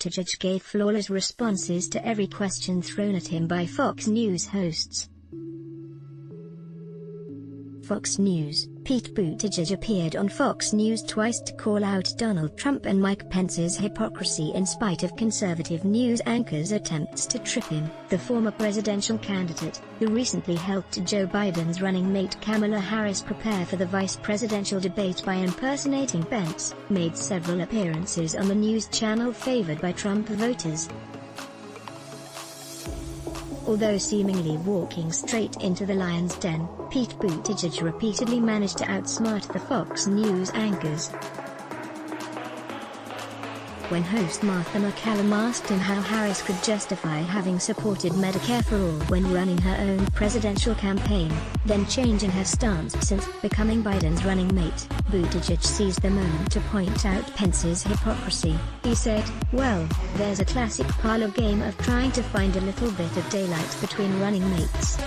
Buttigieg gave flawless responses to every question thrown at him by Fox News hosts. Fox News. Pete Buttigieg appeared on Fox News twice to call out Donald Trump and Mike Pence's hypocrisy in spite of conservative news anchors' attempts to trip him. The former presidential candidate, who recently helped Joe Biden's running mate Kamala Harris prepare for the vice presidential debate by impersonating Pence, made several appearances on the news channel favored by Trump voters. Although seemingly walking straight into the lion's den, Pete Buttigieg repeatedly managed to outsmart the Fox News anchors. When host Martha McCallum asked him how Harris could justify having supported Medicare for all when running her own presidential campaign, then changing her stance since becoming Biden's running mate, Buttigieg seized the moment to point out Pence's hypocrisy. He said, "Well, there's a classic parlor game of trying to find a little bit of daylight between running mates.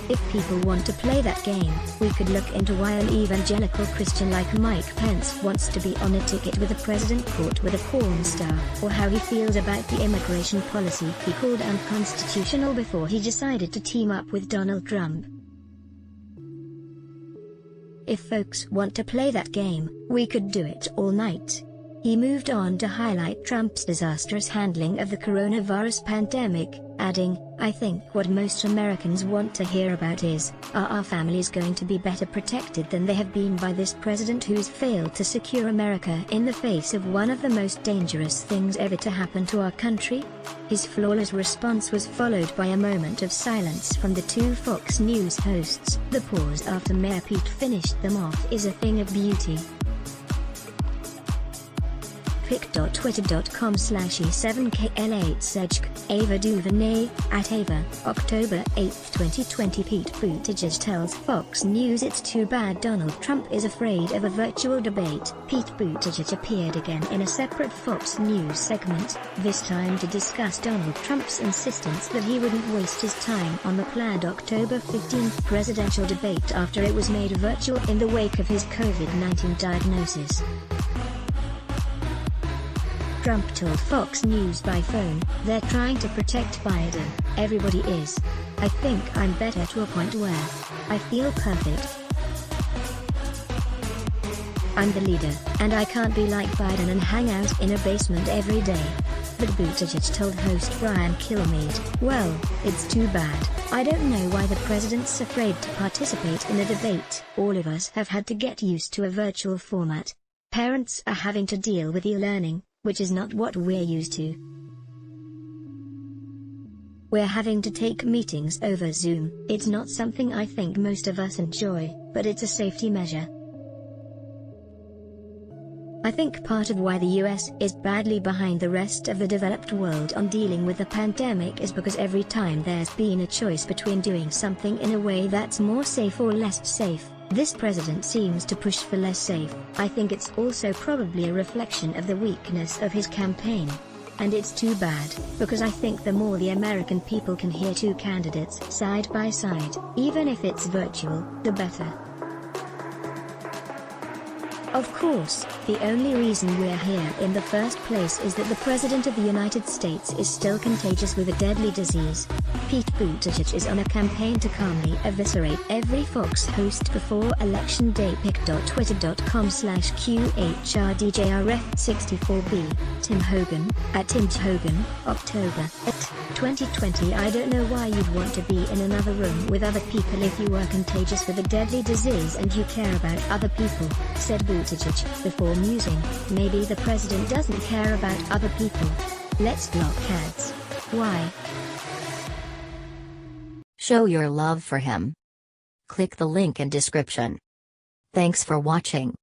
If people want to play that game, we could look into why an evangelical Christian like Mike Pence wants to be on a ticket with a president caught with a porn star, or how he feels about the immigration policy he called unconstitutional before he decided to team up with Donald Trump. If folks want to play that game, we could do it all night." He moved on to highlight Trump's disastrous handling of the coronavirus pandemic, adding, "I think what most Americans want to hear about is, are our families going to be better protected than they have been by this president who's failed to secure America in the face of one of the most dangerous things ever to happen to our country?" His flawless response was followed by a moment of silence from the two Fox News hosts. The pause after Mayor Pete finished them off is a thing of beauty. pic.twitter.com/e7kl8sejk, Ava DuVernay, @Ava, October 8, 2020. Pete Buttigieg tells Fox News it's too bad Donald Trump is afraid of a virtual debate. Pete Buttigieg appeared again in a separate Fox News segment, this time to discuss Donald Trump's insistence that he wouldn't waste his time on the planned October 15 presidential debate after it was made virtual in the wake of his COVID-19 diagnosis. Trump told Fox News by phone, "They're trying to protect Biden, everybody is. I think I'm better to a point where I feel perfect. I'm the leader, and I can't be like Biden and hang out in a basement every day." But Buttigieg told host Brian Kilmeade, "Well, it's too bad. I don't know why the president's afraid to participate in a debate. All of us have had to get used to a virtual format. Parents are having to deal with e-learning, which is not what we're used to. We're having to take meetings over Zoom. It's not something I think most of us enjoy, but it's a safety measure. I think part of why the US is badly behind the rest of the developed world on dealing with the pandemic is because every time there's been a choice between doing something in a way that's more safe or less safe, this president seems to push for less safe. I think it's also probably a reflection of the weakness of his campaign. And it's too bad, because I think the more the American people can hear two candidates side by side, even if it's virtual, the better. Of course, the only reason we're here in the first place is that the President of the United States is still contagious with a deadly disease. Pete Buttigieg is on a campaign to calmly eviscerate every Fox host before Election Day. pic.twitter.com/QHRDJRF64B, Tim Hogan, @TimHogan, October 8, 2020. I don't know why you'd want to be in another room with other people if you were contagious with a deadly disease and you care about other people, said Buttigieg, before musing, maybe the president doesn't care about other people. Let's block ads. Why? Show your love for him. Click the link in description. Thanks for watching.